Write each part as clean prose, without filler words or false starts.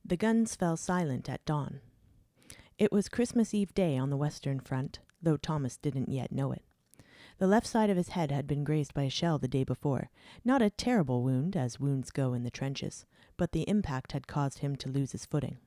The guns fell silent at dawn. It was Christmas Eve day on the Western Front, though Thomas didn't yet know it. The left side of his head had been grazed by a shell the day before. Not a terrible wound, as wounds go in the trenches, but the impact had caused him to lose his footing.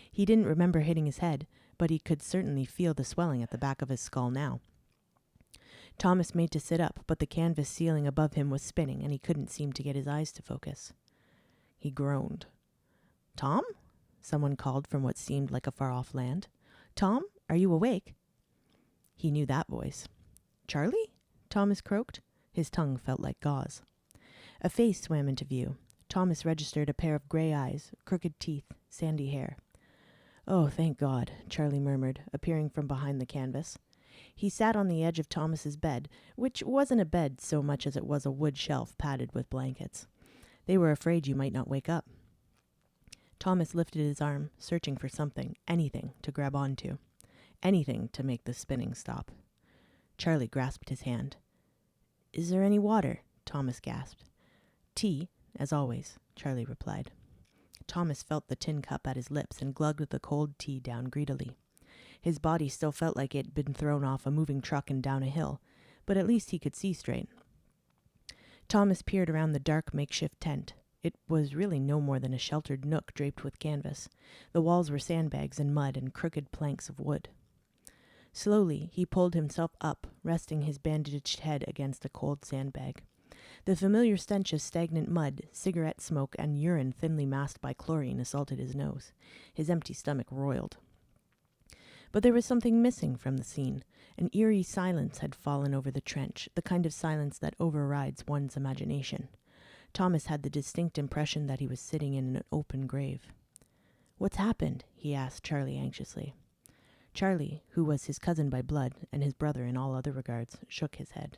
He didn't remember hitting his head, but he could certainly feel the swelling at the back of his skull now. Thomas made to sit up, but the canvas ceiling above him was spinning, and he couldn't seem to get his eyes to focus. He groaned. "Tom?" Someone called from what seemed like a far-off land. "Tom, are you awake?" He knew that voice. "Charlie?" Thomas croaked. His tongue felt like gauze. A face swam into view. Thomas registered a pair of gray eyes, crooked teeth, sandy hair. "Oh, thank God," Charlie murmured, appearing from behind the canvas. He sat on the edge of Thomas's bed, which wasn't a bed so much as it was a wood shelf padded with blankets. They were afraid you might not wake up. Thomas lifted his arm, searching for something, anything, to grab onto. Anything to make the spinning stop. Charlie grasped his hand. "Is there any water?" Thomas gasped. "Tea, as always," Charlie replied. Thomas felt the tin cup at his lips and glugged the cold tea down greedily. His body still felt like it had been thrown off a moving truck and down a hill, but at least he could see straight. Thomas peered around the dark makeshift tent. It was really no more than a sheltered nook draped with canvas. The walls were sandbags and mud and crooked planks of wood. Slowly, he pulled himself up, resting his bandaged head against a cold sandbag. The familiar stench of stagnant mud, cigarette smoke, and urine thinly masked by chlorine assaulted his nose. His empty stomach roiled. But there was something missing from the scene. An eerie silence had fallen over the trench, the kind of silence that overrides one's imagination. Thomas had the distinct impression that he was sitting in an open grave. "What's happened?" he asked Charlie anxiously. Charlie, who was his cousin by blood and his brother in all other regards, shook his head.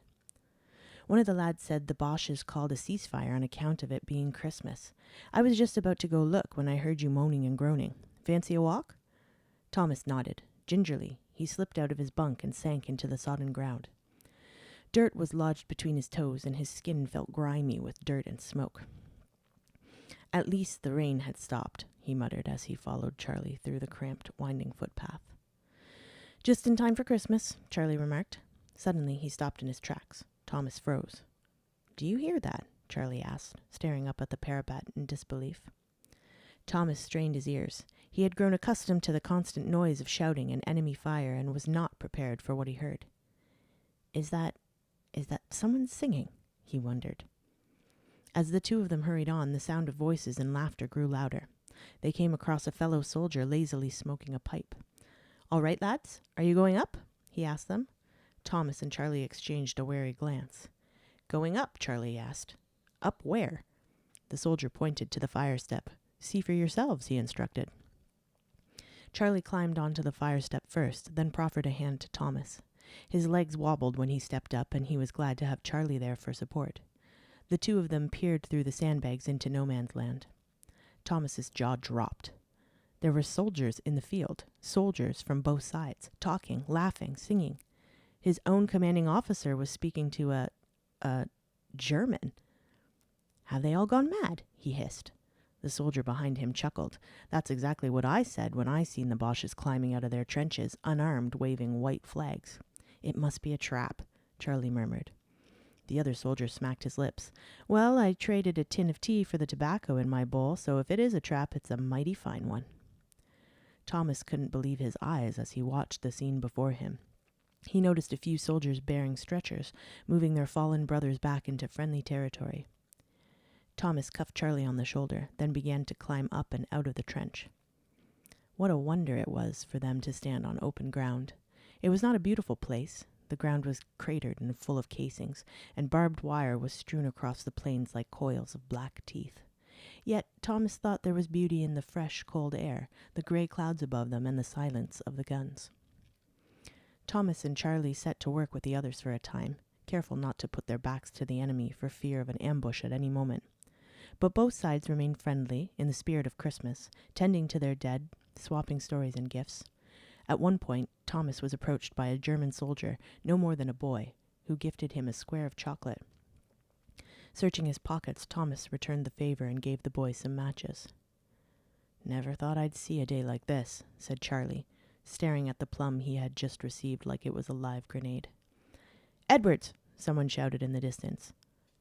One of the lads said the Boches called a ceasefire on account of it being Christmas. I was just about to go look when I heard you moaning and groaning. Fancy a walk? Thomas nodded. Gingerly, he slipped out of his bunk and sank into the sodden ground. Dirt was lodged between his toes, and his skin felt grimy with dirt and smoke. At least the rain had stopped, he muttered as he followed Charlie through the cramped, winding footpath. Just in time for Christmas, Charlie remarked. Suddenly he stopped in his tracks. Thomas froze. Do you hear that? Charlie asked, staring up at the parapet in disbelief. Thomas strained his ears. He had grown accustomed to the constant noise of shouting and enemy fire and was not prepared for what he heard. Is that someone singing? He wondered. As the two of them hurried on, the sound of voices and laughter grew louder. They came across a fellow soldier lazily smoking a pipe. All right, lads, are you going up? He asked them. Thomas and Charlie exchanged a wary glance. Going up, Charlie asked. Up where? The soldier pointed to the fire step. See for yourselves, he instructed. Charlie climbed onto the fire step first, then proffered a hand to Thomas. His legs wobbled when he stepped up, and he was glad to have Charlie there for support. The two of them peered through the sandbags into no man's land. Thomas's jaw dropped. There were soldiers in the field, soldiers from both sides, talking, laughing, singing. His own commanding officer was speaking to a German. Have they all gone mad? He hissed. The soldier behind him chuckled. That's exactly what I said when I seen the Boches climbing out of their trenches, unarmed, waving white flags. It must be a trap, Charlie murmured. The other soldier smacked his lips. Well, I traded a tin of tea for the tobacco in my bowl, so if it is a trap, it's a mighty fine one. Thomas couldn't believe his eyes as he watched the scene before him. He noticed a few soldiers bearing stretchers, moving their fallen brothers back into friendly territory. Thomas cuffed Charlie on the shoulder, then began to climb up and out of the trench. What a wonder it was for them to stand on open ground. It was not a beautiful place. The ground was cratered and full of casings, and barbed wire was strewn across the plains like coils of black teeth. Yet Thomas thought there was beauty in the fresh, cold air, the gray clouds above them, and the silence of the guns. Thomas and Charlie set to work with the others for a time, careful not to put their backs to the enemy for fear of an ambush at any moment. But both sides remained friendly, in the spirit of Christmas, tending to their dead, swapping stories and gifts. At one point, Thomas was approached by a German soldier, no more than a boy, who gifted him a square of chocolate. Searching his pockets, Thomas returned the favor and gave the boy some matches. "Never thought I'd see a day like this," said Charlie, staring at the plum he had just received like it was a live grenade. "Edwards!" someone shouted in the distance.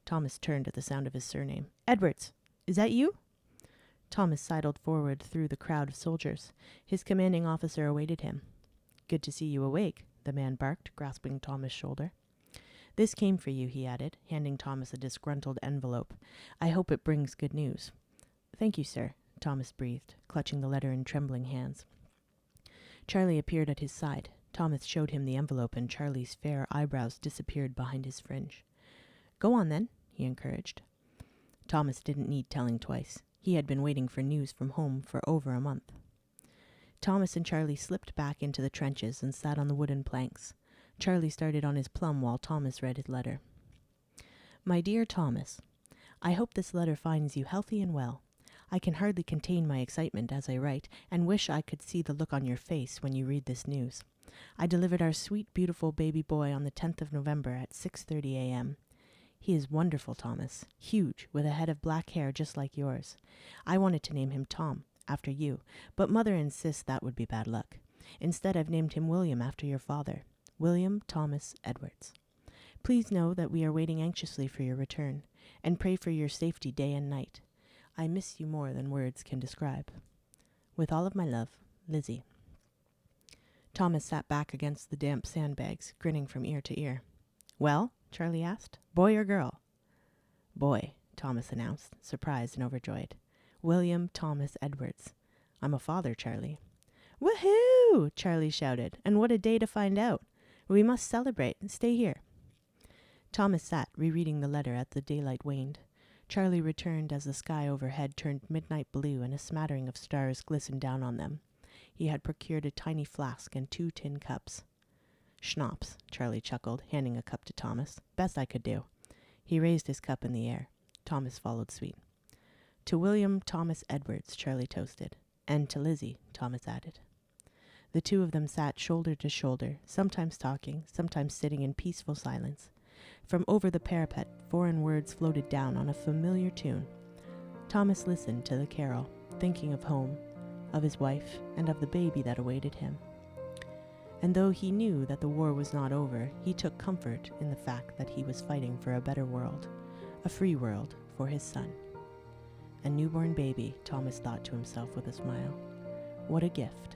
Thomas turned at the sound of his surname. "Edwards! Is that you?" Thomas sidled forward through the crowd of soldiers. His commanding officer awaited him. "Good to see you awake," the man barked, grasping Thomas' shoulder. "This came for you," he added, handing Thomas a disgruntled envelope. "I hope it brings good news." "Thank you, sir," Thomas breathed, clutching the letter in trembling hands. Charlie appeared at his side. Thomas showed him the envelope, and Charlie's fair eyebrows disappeared behind his fringe. "Go on, then," he encouraged. Thomas didn't need telling twice. He had been waiting for news from home for over a month. Thomas and Charlie slipped back into the trenches and sat on the wooden planks. Charlie started on his plum while Thomas read his letter. "My dear Thomas, I hope this letter finds you healthy and well. I can hardly contain my excitement as I write, and wish I could see the look on your face when you read this news. I delivered our sweet, beautiful baby boy on the 10th of November at 6:30 a.m. He is wonderful, Thomas, huge, with a head of black hair just like yours. I wanted to name him Tom, after you, but Mother insists that would be bad luck. Instead, I've named him William after your father, William Thomas Edwards. Please know that we are waiting anxiously for your return, and pray for your safety day and night. I miss you more than words can describe. With all of my love, Lizzie." Thomas sat back against the damp sandbags, grinning from ear to ear. "Well?" Charlie asked. "Boy or girl?" "Boy," Thomas announced, surprised and overjoyed. "William Thomas Edwards. I'm a father, Charlie." "Woohoo!" Charlie shouted. "And what a day to find out. We must celebrate. Stay here." Thomas sat, rereading the letter as the daylight waned. Charlie returned as the sky overhead turned midnight blue and a smattering of stars glistened down on them. He had procured a tiny flask and 2 tin cups. "Schnapps," Charlie chuckled, handing a cup to Thomas. "Best I could do." He raised his cup in the air. Thomas followed suit. "To William Thomas Edwards," Charlie toasted. "And to Lizzie," Thomas added. The two of them sat shoulder to shoulder, sometimes talking, sometimes sitting in peaceful silence. From over the parapet, foreign words floated down on a familiar tune. Thomas listened to the carol, thinking of home, of his wife, and of the baby that awaited him. And though he knew that the war was not over, he took comfort in the fact that he was fighting for a better world, a free world for his son. A newborn baby, Thomas thought to himself with a smile. What a gift